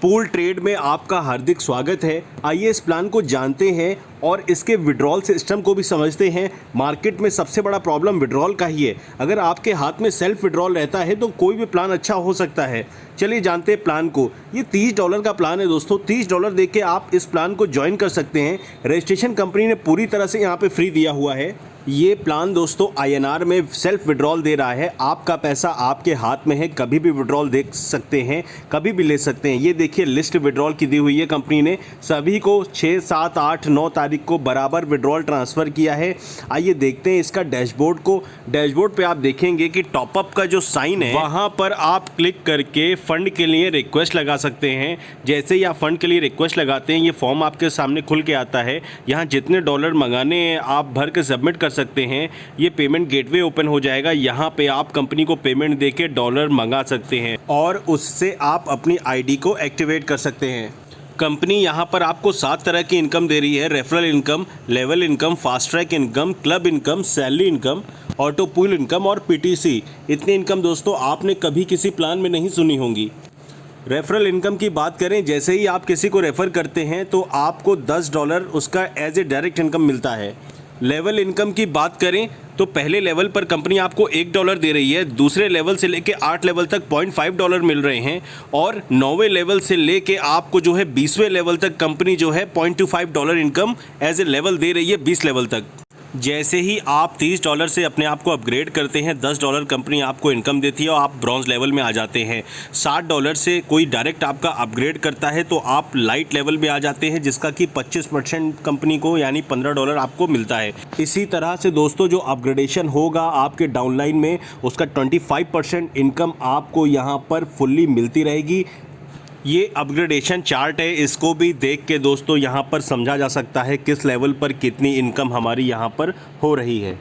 Pool trade में आपका हार्दिक स्वागत है। आइए इस प्लान को जानते हैं और इसके विड्रॉल सिस्टम को भी समझते हैं। मार्केट में सबसे बड़ा प्रॉब्लम विड्रॉल का ही है। अगर आपके हाथ में सेल्फ विड्रॉल रहता है तो कोई भी प्लान अच्छा हो सकता है। चलिए जानते हैं प्लान को। ये $30 का प्लान है दोस्तों। $30 दे के आप इस प्लान को ज्वाइन कर सकते हैं। रजिस्ट्रेशन कंपनी ने पूरी तरह से यहाँ पे फ्री दिया हुआ है। ये प्लान दोस्तों INR में सेल्फ विड्रॉल दे रहा है। आपका पैसा आपके हाथ में है, कभी भी विड्रॉल दे सकते हैं, कभी भी ले सकते हैं। ये देखिए लिस्ट विड्रॉल की दी हुई है कंपनी ने। सभी को 6, 7, 8, 9 तारीख को बराबर विड्रॉल ट्रांसफ़र किया है। आइए देखते हैं इसका डैशबोर्ड को। डैशबोर्ड पे आप देखेंगे कि टॉपअप का जो साइन है वहाँ पर आप क्लिक करके फ़ंड के लिए रिक्वेस्ट लगा सकते हैं। जैसे ही आप फ़ंड के लिए रिक्वेस्ट लगाते हैं ये फॉर्म आपके सामने खुल के आता है। यहाँ जितने डॉलर मंगाने हैं आप भर के सबमिट कर सकते हैं। ये पेमेंट गेटवे ओपन हो जाएगा। यहाँ पे आप कंपनी को पेमेंट देके डॉलर मंगा सकते हैं और उससे आप अपनी आईडी को एक्टिवेट कर सकते हैं। कंपनी यहाँ पर आपको 7 तरह की इनकम दे रही है। Referral income, level income, fast track income, club income, salary income, auto pool income और PTC। इतनी इनकम दोस्तों आपने कभी किसी प्लान में नहीं सुनी होंगी। रेफरल इनकम की बात करें, जैसे ही आप किसी को रेफ़र करते हैं तो आपको $10 उसका एज ए डायरेक्ट इनकम मिलता है। लेवल इनकम की बात करें तो पहले लेवल पर कंपनी आपको $1 दे रही है। दूसरे लेवल से लेके 8 लेवल तक $0.5 मिल रहे हैं और 9वें लेवल से लेके आपको जो है 20वें लेवल तक कंपनी जो है $0.25 इनकम एज ए लेवल दे रही है 20 लेवल तक। जैसे ही आप $30 से अपने आप को अपग्रेड करते हैं, $10 कंपनी आपको इनकम देती है और आप ब्रॉन्ज लेवल में आ जाते हैं। $60 से कोई डायरेक्ट आपका अपग्रेड करता है तो आप लाइट लेवल में आ जाते हैं, जिसका कि 25% कंपनी को यानी $15 आपको मिलता है। इसी तरह से दोस्तों जो अपग्रेडेशन होगा आपके डाउनलाइन में उसका 25% इनकम आपको यहाँ पर फुल्ली मिलती रहेगी। ये अपग्रेडेशन चार्ट है, इसको भी देख के दोस्तों यहाँ पर समझा जा सकता है किस लेवल पर कितनी इनकम हमारी यहाँ पर हो रही है।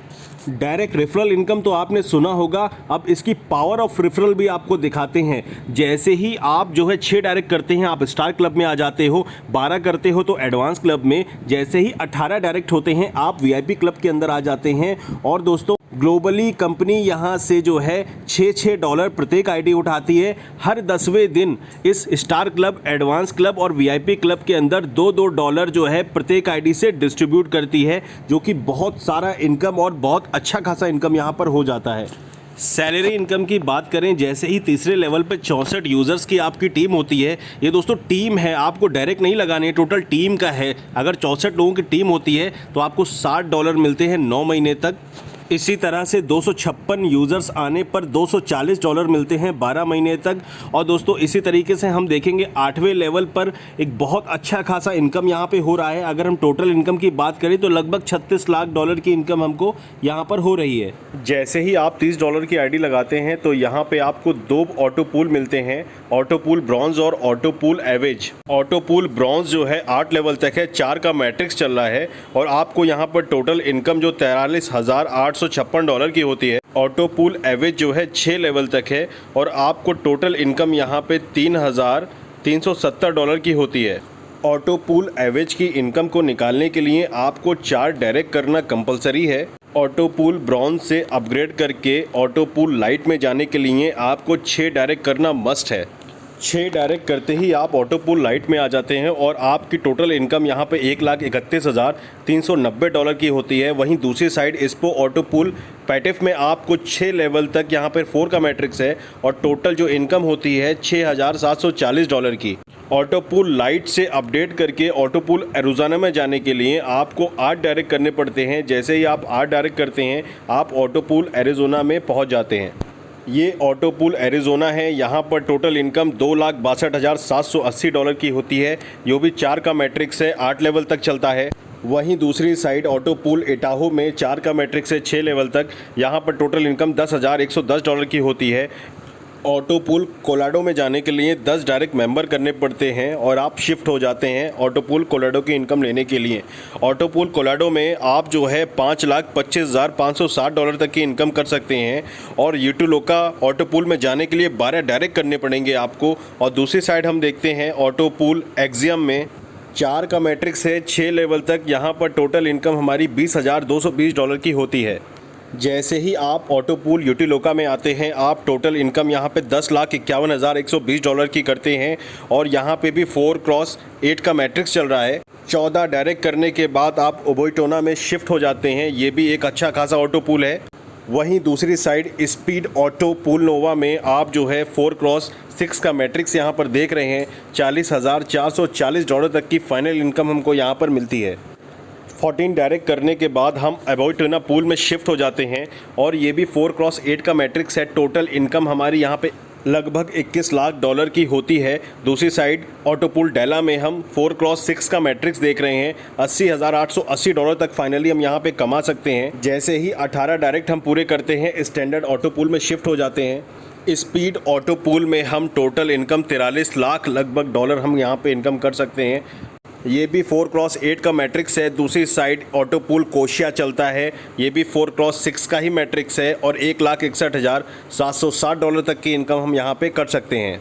डायरेक्ट रेफरल इनकम तो आपने सुना होगा। अब इसकी पावर ऑफ रेफरल भी आपको दिखाते हैं। जैसे ही आप जो है 6 डायरेक्ट करते हैं आप स्टार क्लब में आ जाते हो, 12 करते हो तो एडवांस क्लब में, जैसे ही 18 डायरेक्ट होते हैं आप VIP क्लब के अंदर आ जाते हैं। और दोस्तों ग्लोबली कंपनी यहाँ से जो है $6 प्रत्येक आईडी उठाती है। हर 10वें दिन इस स्टार क्लब, एडवांस क्लब और VIP क्लब के अंदर $2 जो है प्रत्येक आईडी से डिस्ट्रीब्यूट करती है, जो कि बहुत सारा इनकम और बहुत अच्छा खासा इनकम यहाँ पर हो जाता है। सैलरी इनकम की बात करें, जैसे ही तीसरे लेवल पे 64 यूज़र्स की आपकी टीम होती है। ये दोस्तों टीम है, आपको डायरेक्ट नहीं लगानी है, टोटल टीम का है। अगर 64 लोगों की टीम होती है तो आपको $60 मिलते हैं 9 महीने तक। इसी तरह से 256 यूज़र्स आने पर $240 मिलते हैं 12 महीने तक। और दोस्तों इसी तरीके से हम देखेंगे 8वें लेवल पर एक बहुत अच्छा खासा इनकम यहाँ पे हो रहा है। अगर हम टोटल इनकम की बात करें तो लगभग $36 लाख की इनकम हमको यहाँ पर हो रही है। जैसे ही आप $30 की आईडी लगाते हैं तो यहाँ पे आपको 2 ऑटो पूल मिलते हैं, ऑटो पूल ब्रॉन्ज और auto pool Airways. Auto pool bronze जो है 8 लेवल तक है, 4 का मैट्रिक्स चल रहा है और आपको यहाँ पर टोटल इनकम जो $43,856 की होती है। ऑटो पूल एवेज जो है 6 लेवल तक है और आपको टोटल इनकम यहाँ पे $3,370 की होती है। ऑटो पूल एवेज की इनकम को निकालने के लिए आपको 4 डायरेक्ट करना कंपलसरी है। ऑटो पूल ब्रॉन्ज से अपग्रेड करके ऑटो पूल लाइट में जाने के लिए आपको 6 डायरेक्ट करना मस्ट है। 6 डायरेक्ट करते ही आप ऑटो पूल लाइट में आ जाते हैं और आपकी टोटल इनकम यहाँ पे $1,31,390 की होती है। वहीं दूसरी साइड इस्पो ऑटो पूल पैटिफ में आपको 6 लेवल तक यहाँ पर 4 का मैट्रिक्स है और टोटल जो इनकम होती है $6,740 की। ऑटो पूल लाइट से अपडेट करके ऑटो पूल एरिज़ोना में जाने के लिए आपको 8 डायरेक्ट करने पड़ते हैं। जैसे ही आप 8 डायरेक्ट करते हैं आप ऑटो पूल एरिज़ोना में पहुँच जाते हैं। ये ऑटो पूल एरिज़ोना है। यहाँ पर टोटल इनकम $2,62,780 की होती है, जो भी 4 का मैट्रिक्स है, 8 लेवल तक चलता है। वहीं दूसरी साइड ऑटो पूल इटाहो में 4 का मैट्रिक्स है, 6 लेवल तक। यहाँ पर टोटल इनकम $10,110 की होती है। ऑटो पूल कोलोराडो में जाने के लिए 10 डायरेक्ट मेंबर करने पड़ते हैं और आप शिफ्ट हो जाते हैं ऑटो पूल कोलोराडो की इनकम लेने के लिए। ऑटो पूल कोलोराडो में आप जो है $5,25,560 तक की इनकम कर सकते हैं और यूटुलोका ऑटो पूल में जाने के लिए 12 डायरेक्ट करने पड़ेंगे आपको। और दूसरी साइड हम देखते हैं ऑटो पूल एक्सियम में 4 का मैट्रिक्स है, 6 लेवल तक। यहाँ पर टोटल इनकम हमारी $20,220 की होती है। जैसे ही आप ऑटो पूल यूटिलोका में आते हैं, आप टोटल इनकम यहाँ पे $10,51,120 की करते हैं और यहाँ पे भी 4x8 का मैट्रिक्स चल रहा है। 14 डायरेक्ट करने के बाद आप ओबोइटोना में शिफ्ट हो जाते हैं। ये भी एक अच्छा खासा ऑटो पूल है। वहीं दूसरी साइड स्पीड ऑटो पूल नोवा में आप जो है 4x6 का मैट्रिक्स यहाँ पर देख रहे हैं। $40,440 तक की फाइनल इनकम हमको यहाँ पर मिलती है। 14 डायरेक्ट करने के बाद हम ओबोइटोना पूल में शिफ्ट हो जाते हैं और ये भी 4x8 का मैट्रिक्स है। टोटल इनकम हमारी यहाँ पे लगभग $21 लाख की होती है। दूसरी साइड ऑटो पूल डेला में हम 4x6 का मैट्रिक्स देख रहे हैं। $80,880 तक फाइनली हम यहाँ पे कमा सकते हैं। जैसे ही 18 डायरेक्ट हम पूरे करते हैं, स्टैंडर्ड ऑटो पूल में शिफ्ट हो जाते हैं। स्पीड ऑटो पूल में हम टोटल इनकम 43 लाख लगभग डॉलर हम यहाँ पे इनकम कर सकते हैं। ये भी 4x8 का मैट्रिक्स है। दूसरी साइड ऑटो पूल कोशिया चलता है, ये भी 4x6 का ही मैट्रिक्स है और $1,61,760 तक की इनकम हम यहाँ पे कर सकते हैं।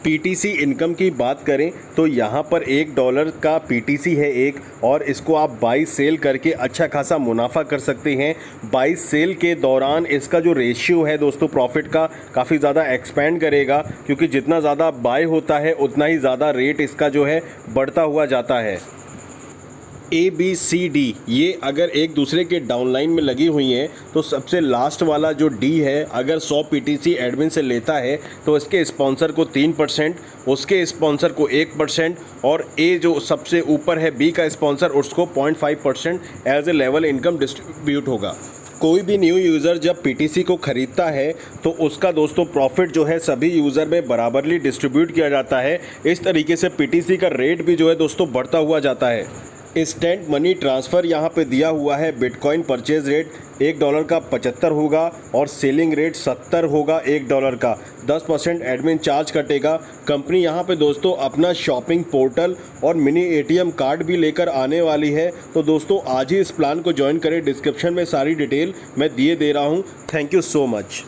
पीटीसी इनकम की बात करें तो यहाँ पर $1 का पीटीसी है एक, और इसको आप 22 सेल करके अच्छा खासा मुनाफा कर सकते हैं। 22 सेल के दौरान इसका जो रेशियो है दोस्तों प्रॉफिट का, काफ़ी ज़्यादा एक्सपेंड करेगा, क्योंकि जितना ज़्यादा बाय होता है उतना ही ज़्यादा रेट इसका जो है बढ़ता हुआ जाता है। ABCD ये अगर एक दूसरे के डाउनलाइन में लगी हुई हैं तो सबसे लास्ट वाला जो D है, अगर 100 PTC एडमिन से लेता है तो इसके स्पॉन्सर को 3%, उसके स्पॉन्सर को 1% और A जो सबसे ऊपर है B का स्पॉन्सर, उसको 0.5% as a level income distribute होगा। कोई भी न्यू यूज़र जब PTC को ख़रीदता है तो उसका दोस्तों प्रॉफिट जो है सभी यूज़र में बराबरली डिस्ट्रीब्यूट किया जाता है। इस तरीके से PTC का रेट भी जो है दोस्तों बढ़ता हुआ जाता है। इंस्टेंट मनी ट्रांसफ़र यहाँ पे दिया हुआ है। बिटकॉइन परचेज़ रेट $1 का 75 होगा और सेलिंग रेट 70 होगा $1 का। 10% एडमिन चार्ज कटेगा। कंपनी यहाँ पे दोस्तों अपना शॉपिंग पोर्टल और मिनी ATM कार्ड भी लेकर आने वाली है। तो दोस्तों आज ही इस प्लान को ज्वाइन करें। डिस्क्रिप्शन में सारी डिटेल मैं दिए दे रहा हूँ। Thank you so much.